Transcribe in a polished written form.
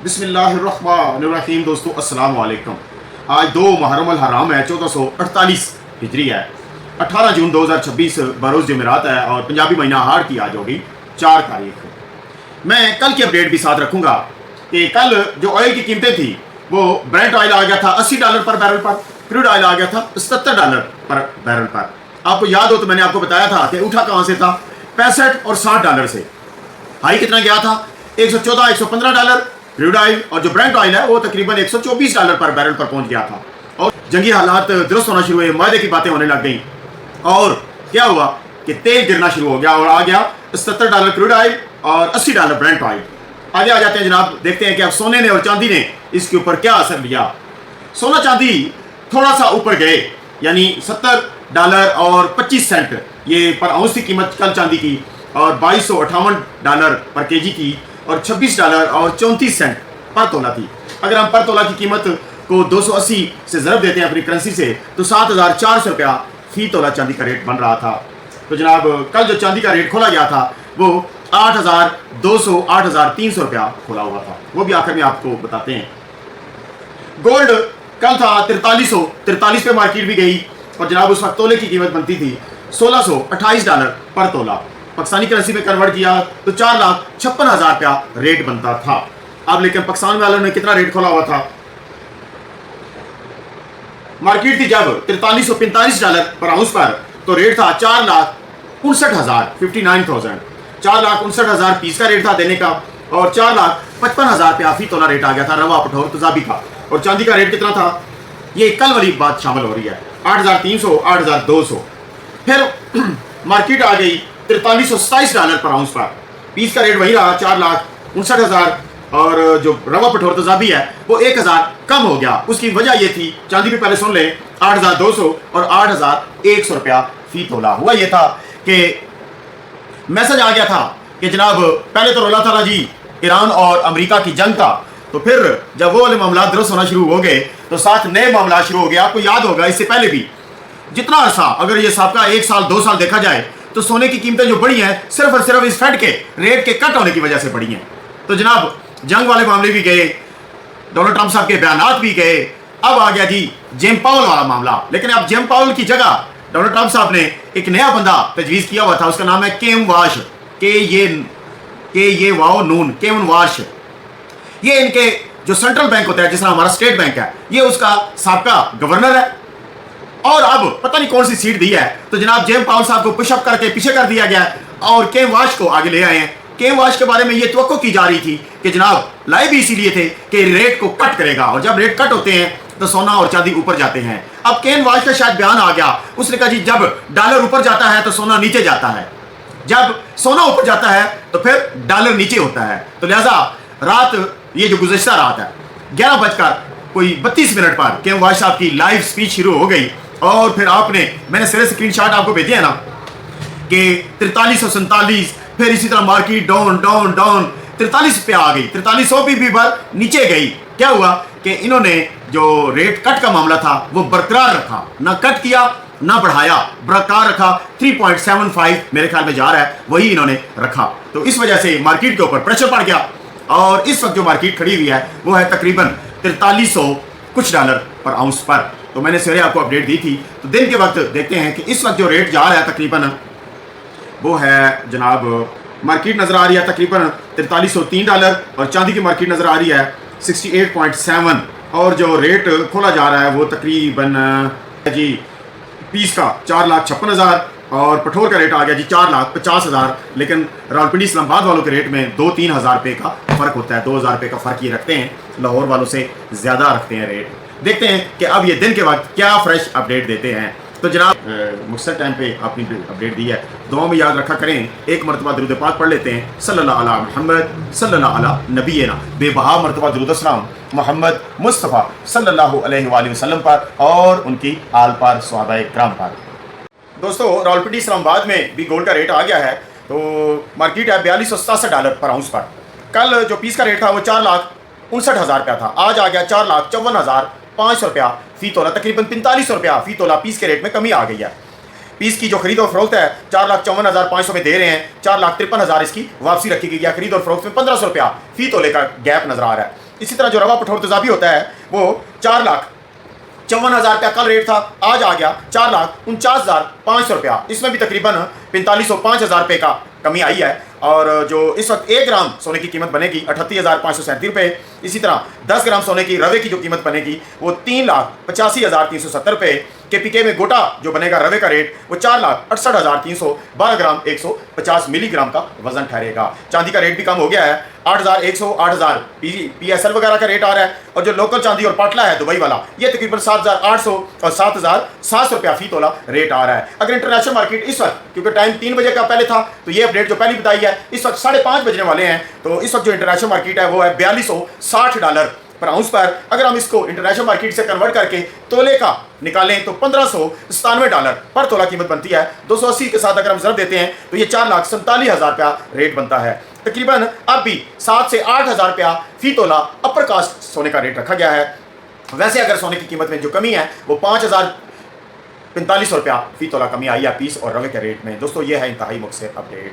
बिस्मिल्लाहिर्रहमानिर्रहीम। दोस्तों अस्सलाम वालेकुम। आज 2 मुहर्रम अल हराम है, 1448 हिजरी है। 18 जून 2026 बरोज़ जुमेरात है और पंजाबी महीना हाड़ की आज होगी 4 तारीख। मैं कल की अपडेट भी साथ रखूंगा कि कल जो ऑयल की कीमतें थी वो ब्रेंट ऑयल आ गया था $80 पर बैरल पर, क्रूड ऑयल आ गया था $77 पर बैरल पर। आपको याद हो तो मैंने आपको बताया था कि उठा कहाँ से था, 65 और $60 से। हाई कितना गया था, $114 $115 क्रूड ऑयल, और जो ब्रेंट ऑयल है वो तकरीबन $124 पर बैरल पर पहुंच गया था। और जंगी हालात दुरुस्त होना शुरू हुए, मायदे की बातें होने लग गई और क्या हुआ कि तेल गिरना शुरू हो गया और आ गया $77 क्रूड ऑयल और $80 ब्रेंट ऑयल। आगे आ जाते हैं जनाब, देखते हैं कि अब सोने ने और चांदी ने इसके ऊपर क्या असर लिया। सोना चांदी थोड़ा सा ऊपर गए, यानी $70 और 25 सेंट ये पर आउंस की कीमत कल चांदी की, और $2258 पर केजी की, और $26 और 34 सेंट पर तोला थी। अगर हम पर तोला की कीमत को 280 से ज़रब देते हैं अपनी करेंसी से तो 7400 रुपया फी तोला चांदी का रेट बन रहा था। तो जनाब कल जो चांदी का रेट खोला गया था वो 8200 8300 रुपया खोला हुआ था, वो भी आखिर में आपको बताते हैं। गोल्ड कल था 4343 पे मार्केट भी गई और जनाब उस वक्त तोले की कीमत बनती थी $1628 पर तोला। पाकिस्तानी करेंसी में कन्वर्ट किया तो 4,56,000 रुपया रेट बनता था। अब लेकिन पाकिस्तान वालों ने कितना रेट खोला हुआ था, मार्केट थी जब $4345 पर आउंस पर, तो रेट था 4,59,000 59,000 4,59,000 पीस का रेट था देने का, और 4,55,000 रुपया फी तोला रेट आ गया था रवा पठौर तजाबी का। और चांदी का रेट कितना था, ये कल वाली बात शामिल हो रही है, 8,300 8,200। फिर मार्केट आ गई $4327 पर आउंस पर, पीस का रेट वही रहा 4,59,000, और जो रवा पठौर तजाबी है वो 1,000 कम हो गया। उसकी वजह ये थी, चांदी भी पहले सुन ले, 8,200 और 8,100 रुपया फी तोला। हुआ ये था कि मैसेज आ गया था कि जनाब पहले तो रोला था जी ईरान और अमेरिका की जंग का, तो फिर जब वो वाले मामला दुरुस्त होना शुरू हो गए तो साथ नए मामला शुरू हो गया। आपको याद होगा इससे पहले भी जितना अर्सा, अगर ये सबका 1 साल 2 साल देखा जाए तो सोने की कीमतें जो बढ़ी हैं सिर्फ और सिर्फ इस फेड के रेट के कट होने की वजह से बढ़ी हैं। तो जनाब जंग वाले मामले भी गए, डोनाल्ड ट्रंप साहब के बयानात भी गए, अब आ गया जी जेम पावल वाला मामला। लेकिन अब जेम पावल की जगह डोनाल्ड ट्रंप साहब ने एक नया बंदा तजवीज़ किया हुआ था, उसका नाम है केम वाश, केवन वाश। ये इनके जो सेंट्रल बैंक होता है, जिसमें हमारा स्टेट बैंक है, ये उसका साबका गवर्नर है। और अब पता नहीं कौन सी सीट दी है, तो जनाब जेम पावल साहब को पुशअप करके पीछे कर दिया गया और केम वाश को आगे ले आए हैं। केम वाश के बारे में ये तवक्को की जा रही थी कि जनाब लाए भी इसीलिए थे कि रेट को कट करेगा, और जब रेट कट होते हैं तो सोना और चांदी ऊपर जाते हैं। अब केम वाश का शायद बयान आ गया, उसने कहा जी जब डॉलर ऊपर जाता है तो सोना नीचे जाता है, जब सोना ऊपर जाता है तो फिर डॉलर नीचे होता है। तो लिहाजा रात, ये जो गुज़श्ता रात है 11:32 पर केम वाश साहब की लाइव स्पीच शुरू हो गई, और फिर मैंने सिरे स्क्रीनशॉट आपको भेजे हैं ना कि 4347, फिर इसी तरह मार्केट डाउन डाउन डाउन 43 पे आ गई, 4300 भी बार नीचे गई। क्या हुआ कि इन्होंने जो रेट कट का मामला था वो बरकरार रखा, ना कट किया ना बढ़ाया, बरकरार रखा। 3.75 मेरे ख्याल में जा रहा है, वही इन्होंने रखा। तो इस वजह से मार्केट के ऊपर प्रेशर पड़ गया, और इस वक्त जो मार्केट खड़ी हुई है वो है तकरीबन 4300 कुछ डॉलर पर आउंस पर। तो मैंने सवेरे आपको अपडेट दी थी। तो दिन के वक्त देखते हैं कि इस वक्त जो रेट जा रहा है तकरीबन वो है जनाब, मार्केट नज़र आ रही है तकरीबन $4303, और चांदी की मार्केट नज़र आ रही है 68.7, और जो रेट खोला जा रहा है वो तकरीबन जी पीस का 4,56,000, और पठोर का रेट आ गया जी 4,50,000। लेकिन रावलपिंडी इस्लामाबाद वालों के रेट में 2-3 हज़ार रुपये का फ़र्क होता है, 2,000 रुपये का फ़र्क ही रखते हैं, लाहौर वालों से ज़्यादा रखते हैं रेट। देखते हैं कि अब ये दिन के वक्त क्या फ्रेश अपडेट देते हैं। तो जनाब मुख्तर टाइम पे आपने अपडेट दी है, दुआ में याद रखा करें। एक मरतबा दुरूद पाक पढ़ लेते हैं, सल्लल्लाहु अला मुहम्मद सल्लल्लाहु अला नबीना, बेबहा मरतबा दुरूद सलाम मोहम्मद मुस्तफ़ा सल्लल्लाहु अलैहि वसल्लम पर और उनकी आल पर, सहाबाए किराम पर। दोस्तों रावलपिंडी इस्लामाबाद में भी गोल्ड का रेट आ गया है, तो मार्केट है $4267 पर आउंस पर। कल जो पीस का रेट था वो 4,59,000 रुपया था, आज आ गया 4,54,500 रुपया फी तोला, तकरीबन 4500 रुपया फी तोला पीस के रेट में कमी आ गई है। पीस की जो खरीद और फरोख्त है 4,54,500 में दे रहे हैं, 4,53,000 इसकी वापसी रखी गई है। खरीद और फरोख्त में 1,500 रुपया फी तोले का गैप नजर आ रहा है। इसी तरह जो रवा पठौर तेजाबी होता है वो 4,54,000 रुपया कल रेट था, आज आ गया 4,49,500 रुपया। इसमें भी तकरीबन 45,05,000 रुपये का कमी आई है। और जो इस वक्त 1 ग्राम सोने की कीमत बनेगी 38,537 रुपये। इसी तरह 10 ग्राम सोने की रवे की जो कीमत बनेगी वो 3,85,370 रुपये। KPK में गोटा जो बनेगा रवे का रेट वो 4,68,312 ग्राम 150 मिलीग्राम का वजन ठहरेगा। चांदी का रेट भी कम हो गया है, 8,100 8,000 PSL वगैरह का रेट आ रहा है। और जो लोकल चांदी और पाटला है दुबई वाला ये तकरीबन 7,800 और 7,700 रुपया फी तोला रेट आ रहा है। अगर इंटरनेशनल मार्केट इस वक्त, क्योंकि टाइम 3 बजे का पहले था तो ये अपडेट जो पहली बताई है, इस वक्त 5:30 बजने वाले हैं, तो इस वक्त जो इंटरनेशनल मार्केट है वो है $4260 पर आउंस पर। अगर हम इसको इंटरनेशनल मार्केट से कन्वर्ट करके तोले का निकालें तो $1,597 पर तोला कीमत बनती है। 280 के साथ अगर हम ज़रब देते हैं तो ये 4,47,000 रुपया रेट बनता है। तकरीबन अब भी 7 से 8,000 रुपया फी तोला अपर कास्ट सोने का रेट रखा गया है। वैसे अगर सोने की कीमत में जो कमी है वो 5,045 रुपया फी तोला कमी आई है पीस और रवे के रेट में। दोस्तों ये है इंतहाई मुख्तसर अपडेट।